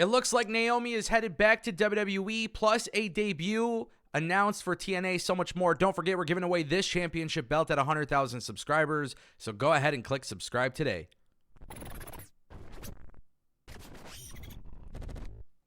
It looks like Naomi is headed back to WWE, plus a debut announced for TNA, so much more. Don't forget, we're giving away this championship belt at 100,000 subscribers, so go ahead and click subscribe today.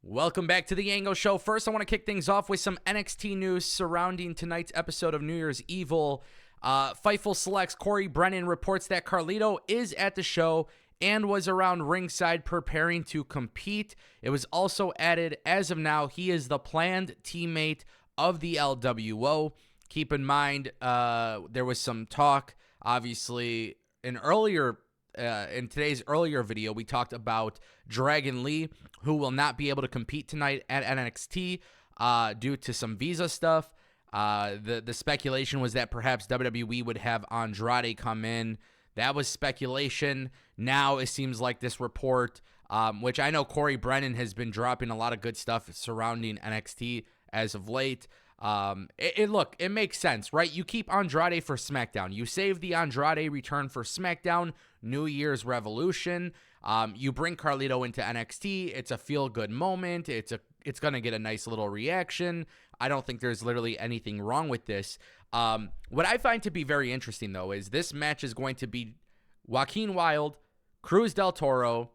Welcome back to the Ango Show. First, I want to kick things off with some NXT news surrounding tonight's episode of New Year's Evil. Fightful Select's Corey Brennan reports that Carlito is at the show and was around ringside preparing to compete. It was also added, as of now, he is the planned teammate of the LWO. Keep in mind, there was some talk, obviously, in today's earlier video, we talked about Dragon Lee, who will not be able to compete tonight at NXT due to some visa stuff. The speculation was that perhaps WWE would have Andrade come in. That was speculation. Now it seems like this report, which I know Corey Brennan has been dropping a lot of good stuff surrounding NXT as of late. Look, it makes sense, right? You keep Andrade for SmackDown. You save the Andrade return for SmackDown, New Year's Revolution. You bring Carlito into NXT. It's a feel-good moment. It's going to get a nice little reaction. I don't think there's literally anything wrong with this. What I find to be very interesting, though, is this match is going to be Joaquin Wilde, Cruz del Toro,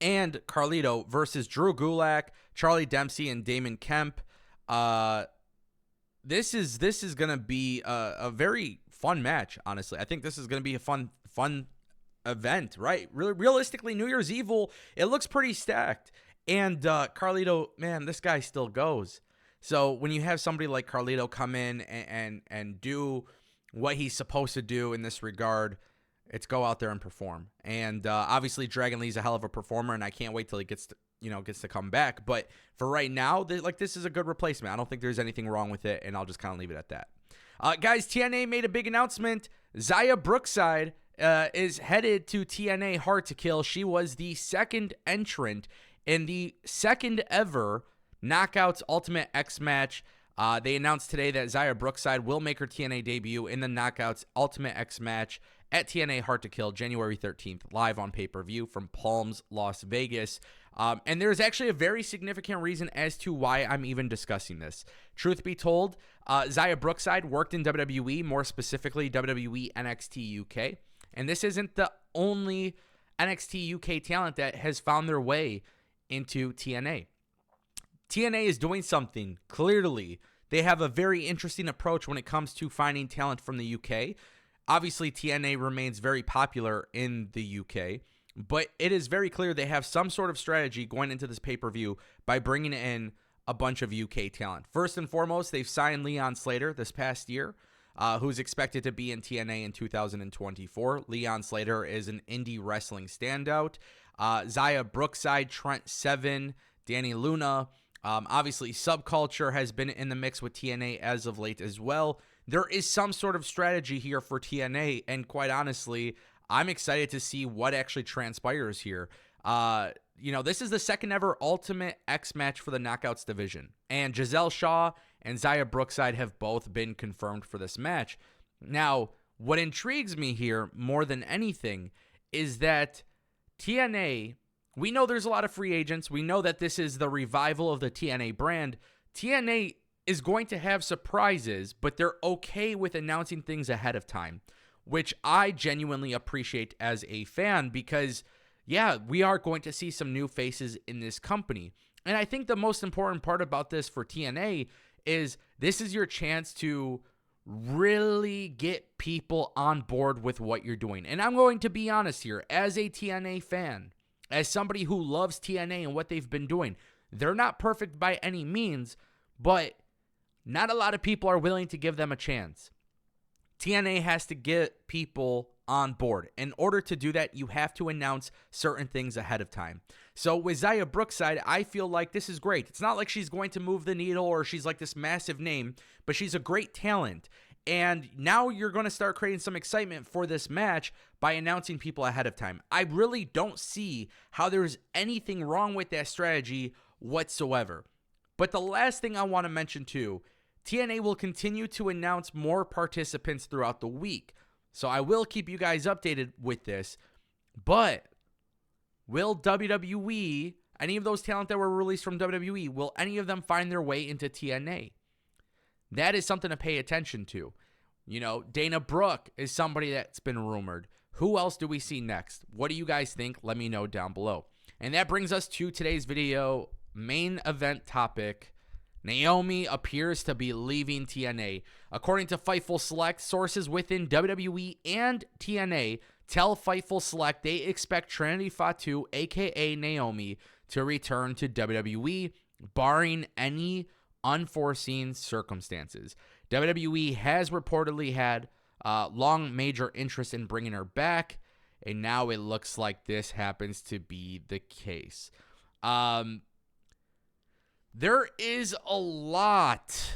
and Carlito versus Drew Gulak, Charlie Dempsey, and Damon Kemp. This is going to be a very fun match, honestly. I think this is going to be a fun event, right? Realistically, New Year's Evil, it looks pretty stacked. And Carlito, man, this guy still goes. So when you have somebody like Carlito come in and do what he's supposed to do in this regard, it's go out there and perform. And obviously Dragon Lee's a hell of a performer, and I can't wait till he gets to come back. But for right now, this is a good replacement. I don't think there's anything wrong with it, and I'll just kind of leave it at that. Guys, TNA made a big announcement. Xia Brookside is headed to TNA Hard to Kill. She was the second entrant in the second ever Knockouts Ultimate X match. They announced today that Xia Brookside will make her TNA debut in the Knockouts Ultimate X match at TNA Hard to Kill January 13th, live on pay-per-view from Palms, Las Vegas. And there's actually a very significant reason as to why I'm even discussing this. Truth be told, Xia Brookside worked in WWE, more specifically WWE NXT UK. And this isn't the only NXT UK talent that has found their way into TNA. TNA is doing something, clearly. They have a very interesting approach when it comes to finding talent from the UK. Obviously, TNA remains very popular in the UK, but it is very clear they have some sort of strategy going into this pay-per-view by bringing in a bunch of UK talent. First and foremost, they've signed Leon Slater this past year, who's expected to be in TNA in 2024. Leon Slater is an indie wrestling standout. Xia Brookside, Trent Seven, Danny Luna. Obviously, Subculture has been in the mix with TNA as of late as well. There is some sort of strategy here for TNA, and quite honestly, I'm excited to see what actually transpires here. This is the second ever Ultimate X match for the Knockouts division, and Giselle Shaw and Xia Brookside have both been confirmed for this match. Now, what intrigues me here more than anything is that TNA, we know there's a lot of free agents. We know that this is the revival of the TNA brand. TNA is going to have surprises, but they're okay with announcing things ahead of time, which I genuinely appreciate as a fan because, yeah, we are going to see some new faces in this company. And I think the most important part about this for TNA is this is your chance to really get people on board with what you're doing. And I'm going to be honest here, as a TNA fan, as somebody who loves TNA and what they've been doing, they're not perfect by any means, but not a lot of people are willing to give them a chance. TNA has to get people on board. In order to do that, you have to announce certain things ahead of time. So with Xia Brookside, I feel like this is great. It's not like she's going to move the needle or she's like this massive name, but she's a great talent. And now you're going to start creating some excitement for this match by announcing people ahead of time. I really don't see how there's anything wrong with that strategy whatsoever. But the last thing I want to mention too, TNA will continue to announce more participants throughout the week. So I will keep you guys updated with this. But will WWE Any of those talent that were released from WWE, will any of them find their way into TNA? That is something to pay attention to. You know, Dana Brooke is somebody that's been rumored. Who else do we see next? What do you guys think? Let me know down below. And that brings us to today's video main event topic. Naomi appears to be leaving TNA. According to Fightful Select, sources within WWE and TNA tell Fightful Select they expect Trinity Fatu, aka Naomi, to return to WWE, barring any unforeseen circumstances. WWE has reportedly had long major interest in bringing her back, and now it looks like this happens to be the case. There is a lot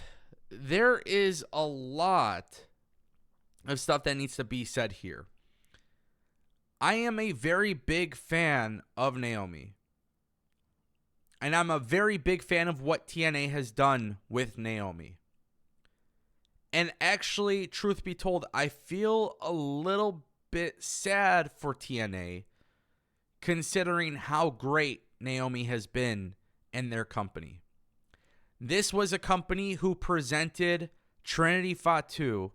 of stuff that needs to be said here. I am a very big fan of Naomi. And I'm a very big fan of what TNA has done with Naomi. And actually, truth be told, I feel a little bit sad for TNA, considering how great Naomi has been in their company. This was a company who presented Trinity Fatu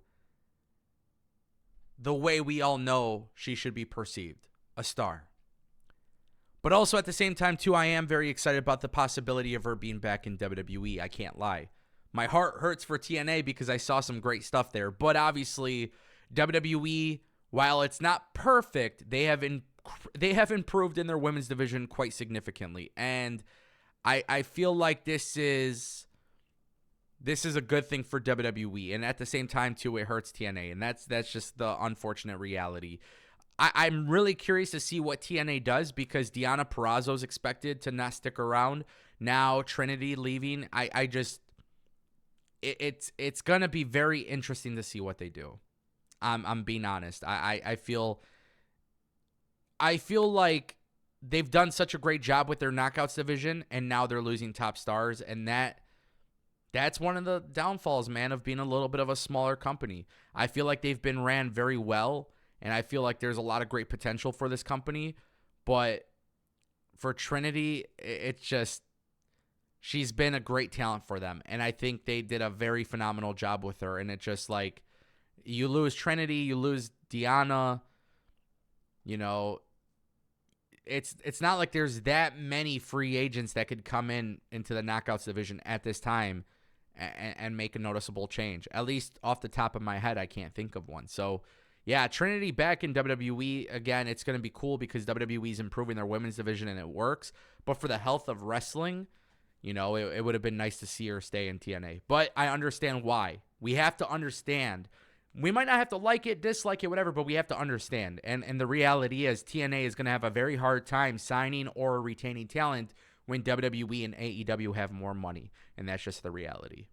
the way we all know she should be perceived, a star. But also at the same time, too, I am very excited about the possibility of her being back in WWE. I can't lie. My heart hurts for TNA because I saw some great stuff there. But obviously, WWE, while it's not perfect, they have improved in their women's division quite significantly. And I feel like this is a good thing for WWE. And at the same time, too, it hurts TNA. And that's just the unfortunate reality. I'm really curious to see what TNA does because Deonna Purrazzo is expected to not stick around. Now Trinity leaving, it's gonna be very interesting to see what they do. I'm being honest. I feel like they've done such a great job with their knockouts division, and now they're losing top stars, and that's one of the downfalls, man, of being a little bit of a smaller company. I feel like they've been ran very well. And I feel like there's a lot of great potential for this company. But for Trinity, she's been a great talent for them. And I think they did a very phenomenal job with her. And it's just like, you lose Trinity, you lose Deonna. You know, it's not like there's that many free agents that could come into the Knockouts division at this time and make a noticeable change. At least off the top of my head, I can't think of one. So, yeah, Trinity back in WWE, again, it's going to be cool because WWE is improving their women's division and it works. But for the health of wrestling, you know, it would have been nice to see her stay in TNA. But I understand why. We have to understand. We might not have to like it, dislike it, whatever, but we have to understand. And the reality is TNA is going to have a very hard time signing or retaining talent when WWE and AEW have more money. And that's just the reality.